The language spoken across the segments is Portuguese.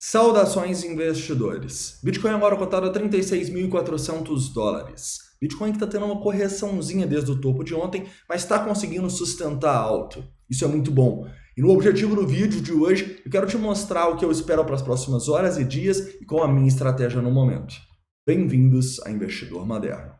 Saudações investidores. Bitcoin agora cotado a $36.400. Bitcoin que está tendo uma correçãozinha desde o topo de ontem, mas está conseguindo sustentar alto. Isso é muito bom. E no objetivo do vídeo de hoje, eu quero te mostrar o que eu espero para as próximas horas e dias e qual a minha estratégia no momento. Bem-vindos a Investidor Moderno.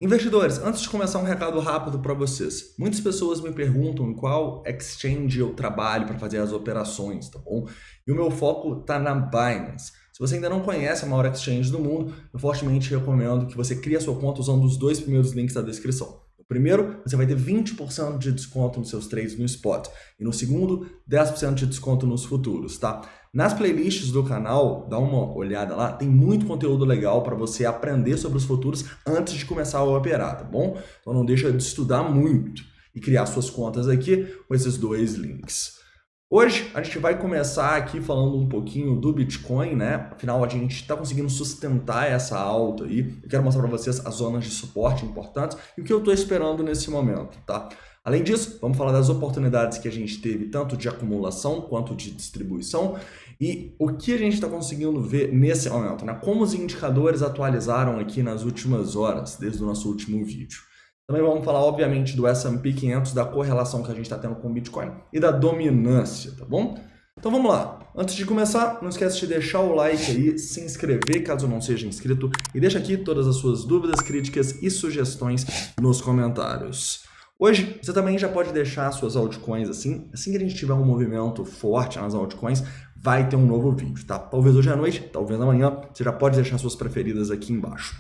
Investidores, antes de começar um recado rápido para vocês. Muitas pessoas me perguntam em qual exchange eu trabalho para fazer as operações, tá bom? E o meu foco está na Binance. Se você ainda não conhece a maior exchange do mundo, eu fortemente recomendo que você crie a sua conta usando os dois primeiros links da descrição. No primeiro, você vai ter 20% de desconto nos seus trades no spot. E no segundo, 10% de desconto nos futuros, tá? Nas playlists do canal, dá uma olhada lá, tem muito conteúdo legal para você aprender sobre os futuros antes de começar a operar, tá bom? Então não deixa de estudar muito e criar suas contas aqui com esses dois links. Hoje a gente vai começar aqui falando um pouquinho do Bitcoin, né? Afinal, a gente está conseguindo sustentar essa alta aí. Eu quero mostrar para vocês as zonas de suporte importantes e o que eu estou esperando nesse momento, tá? Além disso, vamos falar das oportunidades que a gente teve, tanto de acumulação quanto de distribuição, e o que a gente está conseguindo ver nesse momento, né? Como os indicadores atualizaram aqui nas últimas horas, desde o nosso último vídeo. Também vamos falar, obviamente, do S&P 500, da correlação que a gente está tendo com o Bitcoin e da dominância, tá bom? Então vamos lá. Antes de começar, não esquece de deixar o like aí, se inscrever caso não seja inscrito e deixa aqui todas as suas dúvidas, críticas e sugestões nos comentários. Hoje, você também já pode deixar suas altcoins assim que a gente tiver um movimento forte nas altcoins, vai ter um novo vídeo, tá? Talvez hoje à noite, talvez amanhã, você já pode deixar suas preferidas aqui embaixo.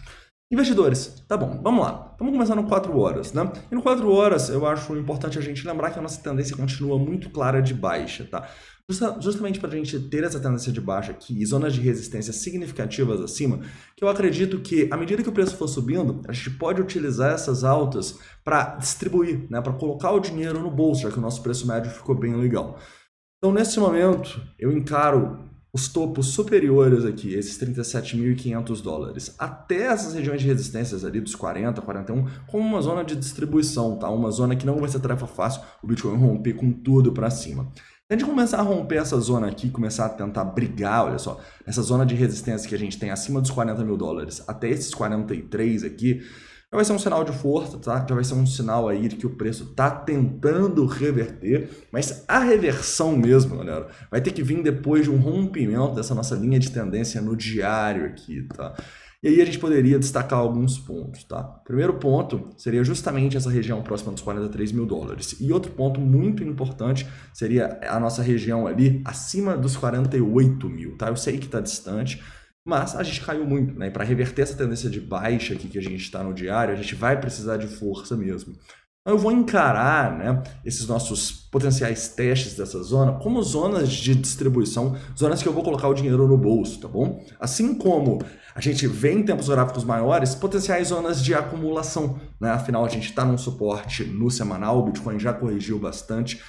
Investidores, tá bom, vamos lá. Vamos começar no 4 horas, né? E no 4 horas, eu acho importante a gente lembrar que a nossa tendência continua muito clara de baixa, tá? Justamente para a gente ter essa tendência de baixa aqui e zonas de resistência significativas acima, que eu acredito que, à medida que o preço for subindo, a gente pode utilizar essas altas para distribuir, né? Para colocar o dinheiro no bolso, já que o nosso preço médio ficou bem legal. Então, nesse momento, eu encaro os topos superiores aqui, esses $37.500, até essas regiões de resistências ali dos 40, 41, como uma zona de distribuição, tá? Uma zona que não vai ser tarefa fácil o Bitcoin romper com tudo para cima. Se a gente começar a romper essa zona aqui, começar a tentar brigar, olha só, essa zona de resistência que a gente tem acima dos $40 mil, até esses 43 aqui, já vai ser um sinal de força, tá? Já vai ser um sinal aí de que o preço está tentando reverter, mas a reversão mesmo, galera, vai ter que vir depois de um rompimento dessa nossa linha de tendência no diário aqui, tá? E aí a gente poderia destacar alguns pontos, tá? Primeiro ponto seria justamente essa região próxima dos $43 mil. E outro ponto muito importante seria a nossa região ali acima dos 48 mil, tá? Eu sei que está distante, mas a gente caiu muito, né? E para reverter essa tendência de baixa aqui que a gente está no diário, a gente vai precisar de força mesmo. Então eu vou encarar, né, esses nossos potenciais testes dessa zona como zonas de distribuição, zonas que eu vou colocar o dinheiro no bolso, tá bom? Assim como a gente vê em tempos gráficos maiores, potenciais zonas de acumulação, né? Afinal, a gente está num suporte no semanal, o Bitcoin já corrigiu bastante.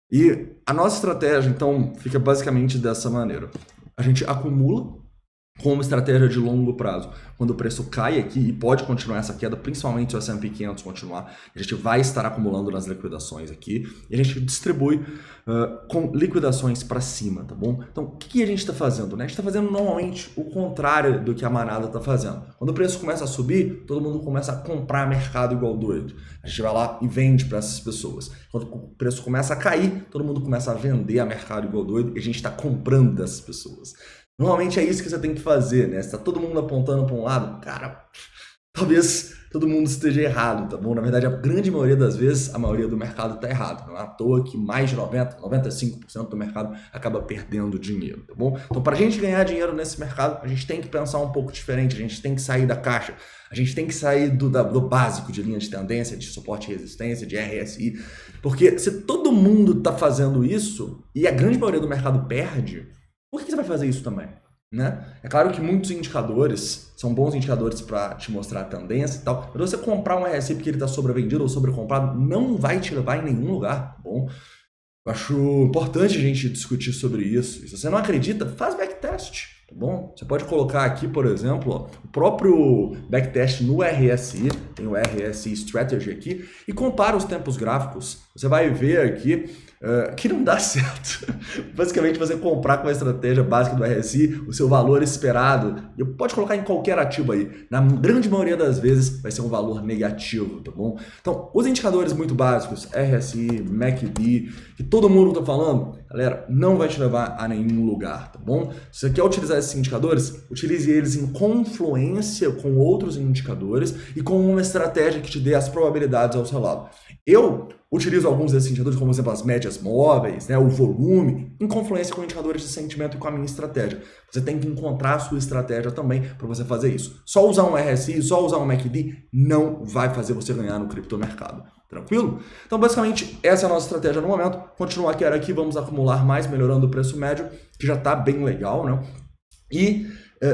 E a nossa estratégia, então, fica basicamente dessa maneira. A gente acumula com uma estratégia de longo prazo. Quando o preço cai aqui, e pode continuar essa queda, principalmente se o S&P 500 continuar, a gente vai estar acumulando nas liquidações aqui, e a gente distribui com liquidações para cima, tá bom? Então, o que a gente está fazendo, né? A gente está fazendo normalmente o contrário do que a manada está fazendo. Quando o preço começa a subir, todo mundo começa a comprar mercado igual doido. A gente vai lá e vende para essas pessoas. Quando o preço começa a cair, todo mundo começa a vender a mercado igual doido, e a gente está comprando dessas pessoas. Normalmente é isso que você tem que fazer, né? Se tá todo mundo apontando para um lado, cara, talvez todo mundo esteja errado, tá bom? Na verdade, a grande maioria das vezes, a maioria do mercado tá errado. Não é à toa que mais de 95% do mercado acaba perdendo dinheiro, tá bom? Então, para a gente ganhar dinheiro nesse mercado, a gente tem que pensar um pouco diferente, a gente tem que sair da caixa, a gente tem que sair do básico de linha de tendência, de suporte e resistência, de RSI, porque se todo mundo tá fazendo isso e a grande maioria do mercado perde, por que você vai fazer isso também? Né? É claro que muitos indicadores são bons indicadores para te mostrar a tendência e tal, mas você comprar um RSI porque ele está sobrevendido ou sobrecomprado não vai te levar em nenhum lugar, tá bom? Eu acho importante a gente discutir sobre isso. E se você não acredita, faz backtest. tá bom? Você pode colocar aqui, por exemplo, ó, o próprio backtest no RSI, tem o RSI Strategy aqui, e compara os tempos gráficos. Você vai ver aqui que não dá certo. Basicamente, você comprar com a estratégia básica do RSI, o seu valor esperado, e pode colocar em qualquer ativo aí, na grande maioria das vezes vai ser um valor negativo, tá bom? Então, os indicadores muito básicos, RSI, MACD, que todo mundo tá falando, galera, não vai te levar a nenhum lugar, tá bom? Se você quer utilizar esses indicadores, utilize eles em confluência com outros indicadores e com uma estratégia que te dê as probabilidades ao seu lado. Eu utilizo alguns desses indicadores, como por exemplo as médias móveis, né, o volume, em confluência com indicadores de sentimento e com a minha estratégia. Você tem que encontrar a sua estratégia também para você fazer isso. Só usar um RSI, só usar um MACD não vai fazer você ganhar no criptomercado. Tranquilo? Então, basicamente, essa é a nossa estratégia no momento. Continuar quero aqui, vamos acumular mais, melhorando o preço médio, que já está bem legal, né? E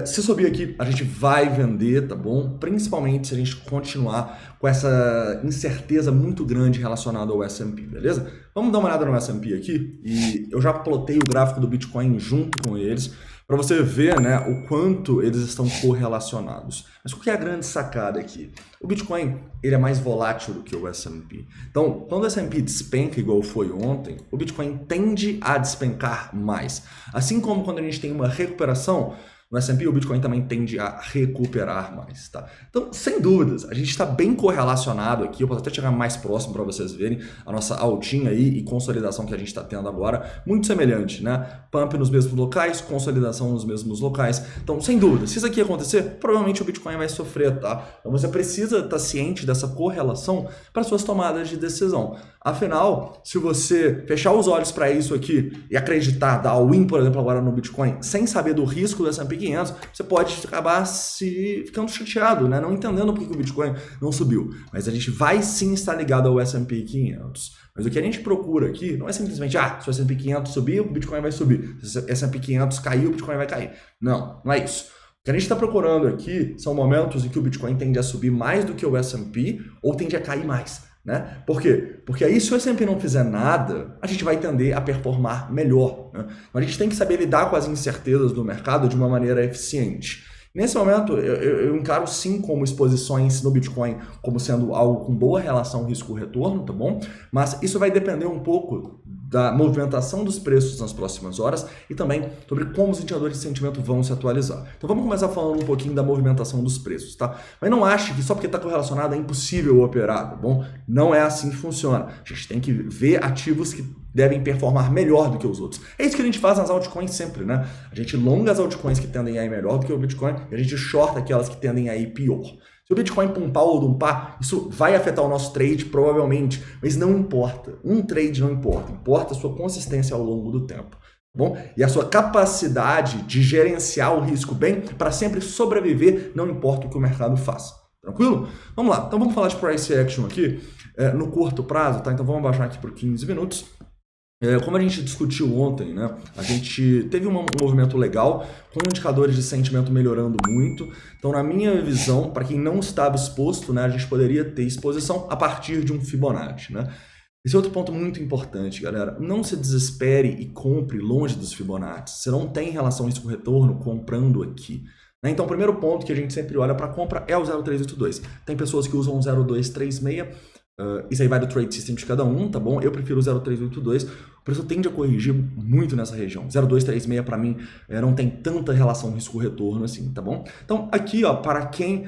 se subir aqui, a gente vai vender, tá bom? Principalmente se a gente continuar com essa incerteza muito grande relacionada ao S&P, beleza? Vamos dar uma olhada no S&P aqui e eu já plotei o gráfico do Bitcoin junto com eles para você ver, né, o quanto eles estão correlacionados. Mas qual que é a grande sacada aqui? O Bitcoin, ele é mais volátil do que o S&P. Então, quando o S&P despenca igual foi ontem, o Bitcoin tende a despencar mais. Assim como quando a gente tem uma recuperação, no S&P, o Bitcoin também tende a recuperar mais, tá? Então, sem dúvidas, a gente está bem correlacionado aqui. Eu posso até chegar mais próximo para vocês verem a nossa altinha aí e consolidação que a gente está tendo agora. Muito semelhante, né? Pump nos mesmos locais, consolidação nos mesmos locais. Então, sem dúvida, se isso aqui acontecer, provavelmente o Bitcoin vai sofrer, tá? Então, você precisa estar ciente dessa correlação para suas tomadas de decisão. Afinal, se você fechar os olhos para isso aqui e acreditar, dar all-in, por exemplo, agora no Bitcoin, sem saber do risco do S&P 500, você pode acabar ficando chateado, né? Não entendendo por que o Bitcoin não subiu. Mas a gente vai sim estar ligado ao S&P 500. Mas o que a gente procura aqui não é simplesmente, se o S&P 500 subir, o Bitcoin vai subir. Se o S&P 500 cair, o Bitcoin vai cair. Não, não é isso. O que a gente está procurando aqui são momentos em que o Bitcoin tende a subir mais do que o S&P ou tende a cair mais. Né? Por quê? Porque aí se o S&P não fizer nada, a gente vai tender a performar melhor. Né? Então, a gente tem que saber lidar com as incertezas do mercado de uma maneira eficiente. Nesse momento, eu encaro sim como exposições no Bitcoin como sendo algo com boa relação risco-retorno, tá bom? Mas isso vai depender um pouco da movimentação dos preços nas próximas horas e também sobre como os indicadores de sentimento vão se atualizar. Então vamos começar falando um pouquinho da movimentação dos preços, tá? Mas não ache que só porque está correlacionado é impossível operar, tá bom? Não é assim que funciona. A gente tem que ver ativos que devem performar melhor do que os outros. É isso que a gente faz nas altcoins sempre, né? A gente longa as altcoins que tendem a ir melhor do que o Bitcoin e a gente shorta aquelas que tendem a ir pior. Se o Bitcoin pumpar ou dumpar, isso vai afetar o nosso trade provavelmente, mas não importa. Um trade não importa, importa a sua consistência ao longo do tempo. Bom? E a sua capacidade de gerenciar o risco bem para sempre sobreviver, não importa o que o mercado faça. Tranquilo? Vamos lá. Então vamos falar de price action aqui no curto prazo, tá? Então vamos baixar aqui por 15 minutos. Como a gente discutiu ontem, né, a gente teve um movimento legal, com indicadores de sentimento melhorando muito. Então, na minha visão, para quem não estava exposto, né, a gente poderia ter exposição a partir de um Fibonacci. Né? Esse é outro ponto muito importante, galera. Não se desespere e compre longe dos Fibonacci. Você não tem relação risco-retorno comprando aqui. Né? Então, o primeiro ponto que a gente sempre olha para compra é o 0,382. Tem pessoas que usam o 0,236. Isso aí vai do trade system de cada um, tá bom? Eu prefiro o 0,382. O preço tende a corrigir muito nessa região. 0,236 para mim não tem tanta relação risco-retorno assim, tá bom? Então aqui, ó, para quem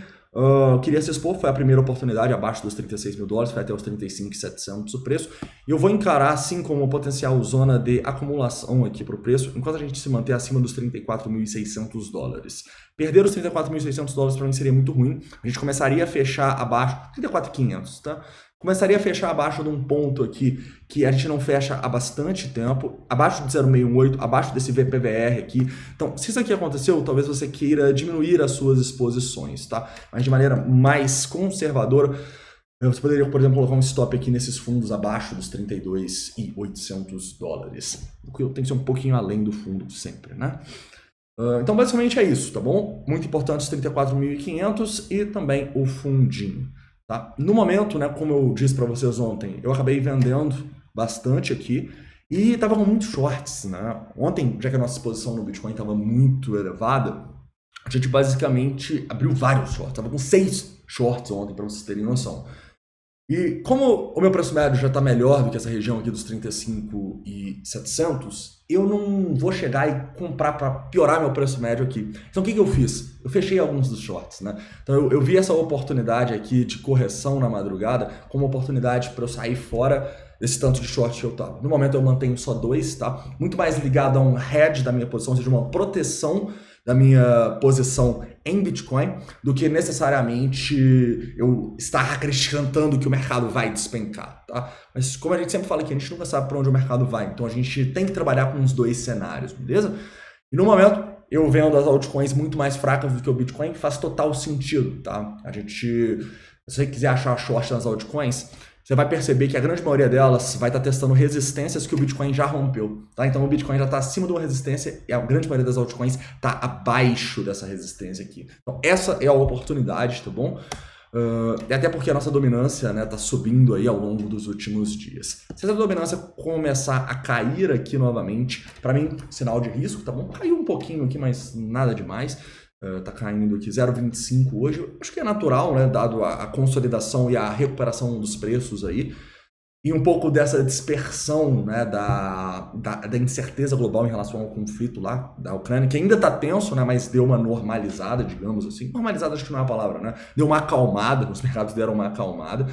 queria se expor, foi a primeira oportunidade abaixo dos 36 mil dólares, foi até os 35.700 o preço. E eu vou encarar assim como uma potencial zona de acumulação aqui para o preço, enquanto a gente se manter acima dos 34.600 dólares. Perder os 34.600 dólares para mim seria muito ruim. A gente começaria a fechar abaixo, 34.500, tá? Começaria a fechar abaixo de um ponto aqui que a gente não fecha há bastante tempo, abaixo de 0,618, abaixo desse VPVR aqui. Então, se isso aqui aconteceu, talvez você queira diminuir as suas exposições, tá? Mas de maneira mais conservadora, você poderia, por exemplo, colocar um stop aqui nesses fundos abaixo dos 32.800 dólares. O que tem que ser um pouquinho além do fundo sempre, né? Então, basicamente é isso, tá bom? Muito importante os 34.500 e também o fundinho. Tá? No momento, né, como eu disse para vocês ontem, eu acabei vendendo bastante aqui E tava com muitos shorts, né? Ontem, já que a nossa exposição no Bitcoin estava muito elevada, a gente basicamente abriu vários shorts. Tava com 6 shorts ontem, para vocês terem noção. E como o meu preço médio já está melhor do que essa região aqui dos 35.700, eu não vou chegar e comprar para piorar meu preço médio aqui. Então o que eu fiz? Eu fechei alguns dos shorts, né? Então eu vi essa oportunidade aqui de correção na madrugada como oportunidade para eu sair fora desse tanto de short que eu tava. No momento eu mantenho só 2, tá? Muito mais ligado a um hedge da minha posição, ou seja, uma proteção da minha posição em Bitcoin, do que necessariamente eu estar acreditando que o mercado vai despencar, tá? Mas como a gente sempre fala aqui, a gente nunca sabe para onde o mercado vai, então a gente tem que trabalhar com os 2 cenários, beleza? E no momento, eu vendo as altcoins muito mais fracas do que o Bitcoin, faz total sentido, tá? Se você quiser achar short nas altcoins, você vai perceber que a grande maioria delas vai estar testando resistências que o Bitcoin já rompeu, tá? Então o Bitcoin já está acima de uma resistência e a grande maioria das altcoins está abaixo dessa resistência aqui. Então essa é a oportunidade, tá bom? Até porque a nossa dominância, né, tá subindo aí ao longo dos últimos dias. Se essa dominância começar a cair aqui novamente, para mim, sinal de risco, tá bom? Caiu um pouquinho aqui, mas nada demais. Tá caindo aqui 0,25 hoje. Acho que é natural, né, dado a consolidação e a recuperação dos preços aí. E um pouco dessa dispersão, né, da incerteza global em relação ao conflito lá da Ucrânia, que ainda está tenso, né, mas deu uma normalizada, digamos assim. Normalizada acho que não é a palavra, né? Deu uma acalmada, os mercados deram uma acalmada.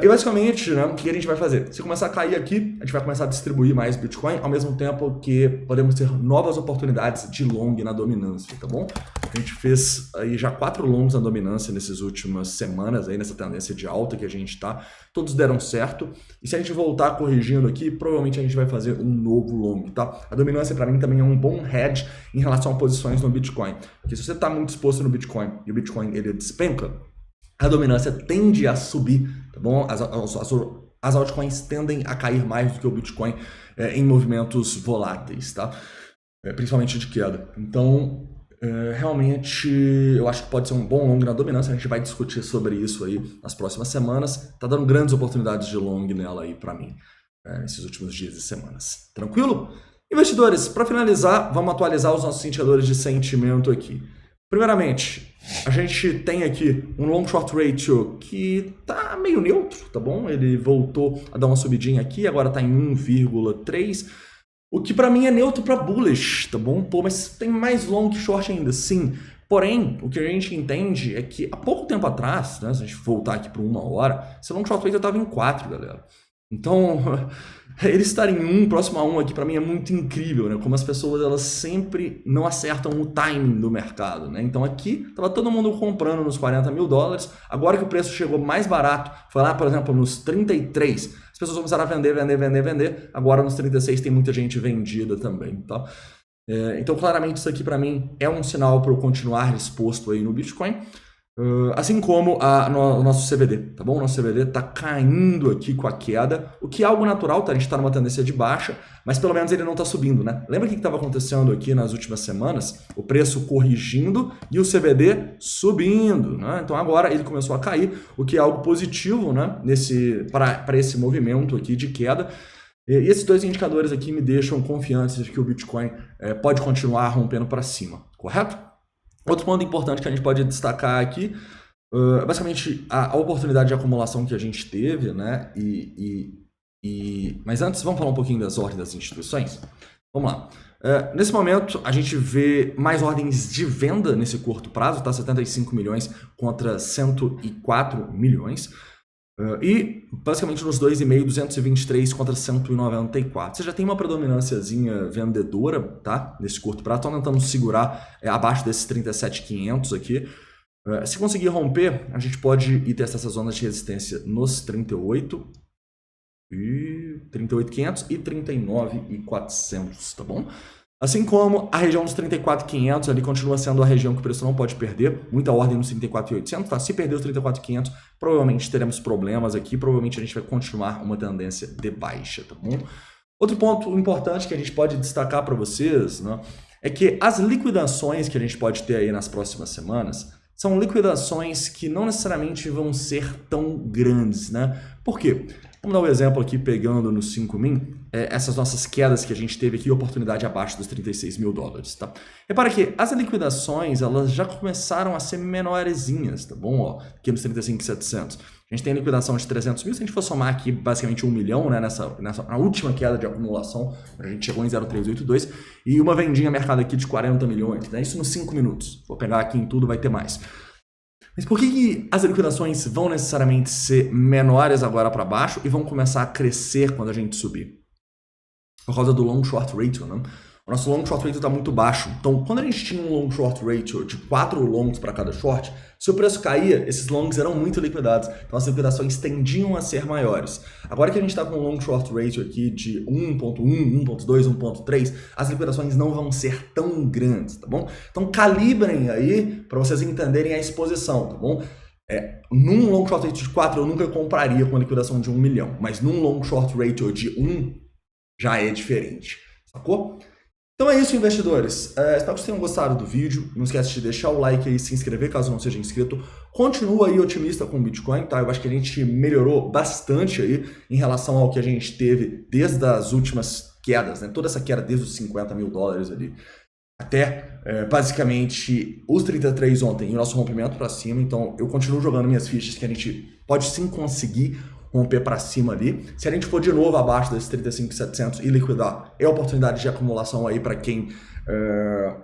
E basicamente, né, o que a gente vai fazer? Se começar a cair aqui, a gente vai começar a distribuir mais Bitcoin, ao mesmo tempo que podemos ter novas oportunidades de long na dominância, tá bom? A gente fez aí já 4 longs na dominância nessas últimas semanas, aí nessa tendência de alta que a gente tá. Todos deram certo. E se a gente voltar corrigindo aqui, provavelmente a gente vai fazer um novo long, tá? A dominância para mim também é um bom hedge em relação a posições no Bitcoin. Porque se você tá muito exposto no Bitcoin e o Bitcoin ele despenca, a dominância tende a subir, tá bom? As altcoins tendem a cair mais do que o Bitcoin em movimentos voláteis, tá? Principalmente de queda. Então, realmente, eu acho que pode ser um bom long na dominância. A gente vai discutir sobre isso aí nas próximas semanas. Tá dando grandes oportunidades de long nela aí para mim, nesses últimos dias e semanas. Tranquilo? Investidores, para finalizar, vamos atualizar os nossos indicadores de sentimento aqui. Primeiramente, a gente tem aqui um long short ratio que tá meio neutro, tá bom? Ele voltou a dar uma subidinha aqui, agora tá em 1,3, o que para mim é neutro para bullish, tá bom? Pô, mas tem mais long que short ainda, sim. Porém, o que a gente entende é que há pouco tempo atrás, né, se a gente voltar aqui para 1 hora, esse long short ratio tava em 4, galera. Então, ele estar em 1, próximo a 1 aqui, para mim é muito incrível, né? Como as pessoas, elas sempre não acertam o timing do mercado, né? Então aqui, tava todo mundo comprando nos $40 mil, agora que o preço chegou mais barato, foi lá, por exemplo, nos 33, as pessoas começaram a vender, agora nos 36 tem muita gente vendida também, tá? Então, claramente, isso aqui para mim é um sinal para eu continuar exposto aí no Bitcoin. Assim como o nosso CVD, tá bom? O nosso CVD tá caindo aqui com a queda, o que é algo natural, tá? A gente tá numa tendência de baixa, mas pelo menos ele não tá subindo, né? Lembra o que estava acontecendo aqui nas últimas semanas? O preço corrigindo e o CVD subindo, né? Então agora ele começou a cair, o que é algo positivo, né? Para esse movimento aqui de queda. E esses 2 indicadores aqui me deixam confiantes de que o Bitcoin pode continuar rompendo para cima, correto? Outro ponto importante que a gente pode destacar aqui, basicamente a oportunidade de acumulação que a gente teve, né? Mas antes, vamos falar um pouquinho das ordens das instituições? Vamos lá. Nesse momento, a gente vê mais ordens de venda nesse curto prazo, tá? 75 milhões contra 104 milhões. E basicamente nos 2,5, 223 contra 194. Você já tem uma predominânciazinha vendedora, tá? Nesse curto prazo. Estão tentando segurar abaixo desses 37.500 aqui. Se conseguir romper, a gente pode ir testar essas zonas de resistência nos 38 e 38.500 e 39.400, tá bom? Assim como a região dos 34.500 ali continua sendo a região que o preço não pode perder. Muita ordem nos 34.800, tá? Se perder os 34.500, provavelmente teremos problemas aqui. Provavelmente a gente vai continuar uma tendência de baixa, tá bom? Outro ponto importante que a gente pode destacar para vocês, né, é que as liquidações que a gente pode ter aí nas próximas semanas são liquidações que não necessariamente vão ser tão grandes, né? Por quê? Vamos dar um exemplo aqui, pegando no 5min, essas nossas quedas que a gente teve aqui, oportunidade abaixo dos 36 mil dólares, tá? Repara que as liquidações, elas já começaram a ser menorzinhas, tá bom? Ó, aqui nos 35.700. A gente tem liquidação de 300 mil, se a gente for somar aqui basicamente 1 milhão, né, na última queda de acumulação, a gente chegou em 0,382, e uma vendinha mercado aqui de 40 milhões, né? Isso nos 5 minutos. Vou pegar aqui em tudo, vai ter mais. Mas por que as liquidações vão necessariamente ser menores agora para baixo e vão começar a crescer quando a gente subir? Por causa do long short ratio, né? O nosso long short ratio está muito baixo. Então, quando a gente tinha um long short ratio de 4 longs para cada short, se o preço caía, esses longs eram muito liquidados. Então, as liquidações tendiam a ser maiores. Agora que a gente está com um long short ratio aqui de 1.1, 1.2, 1.3, as liquidações não vão ser tão grandes, tá bom? Então, calibrem aí para vocês entenderem a exposição, tá bom? Num long short ratio de 4, eu nunca compraria com a liquidação de 1 milhão. Mas num long short ratio de 1, já é diferente, sacou? Então é isso, investidores. Espero que vocês tenham gostado do vídeo. Não esquece de deixar o like aí, se inscrever caso não seja inscrito. Continua aí otimista com o Bitcoin, tá? Eu acho que a gente melhorou bastante aí em relação ao que a gente teve desde as últimas quedas, né? Toda essa queda desde os 50 mil dólares ali até basicamente os 33 ontem e o nosso rompimento para cima. Então eu continuo jogando minhas fichas que a gente pode sim conseguir romper para cima ali. Se a gente for de novo abaixo desses 35.700 e liquidar, é oportunidade de acumulação aí para quem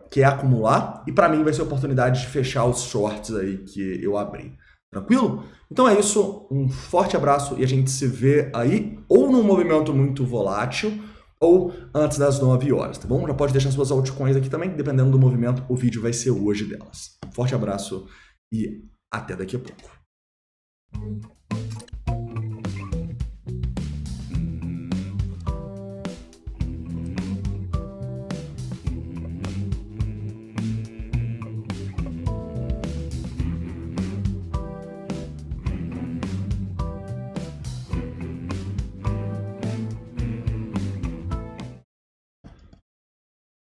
quer acumular. E para mim vai ser oportunidade de fechar os shorts aí que eu abri. Tranquilo? Então é isso. Um forte abraço e a gente se vê aí ou num movimento muito volátil ou antes das 9 horas, tá bom? Já pode deixar suas altcoins aqui também. Dependendo do movimento, o vídeo vai ser hoje delas. Um forte abraço e até daqui a pouco.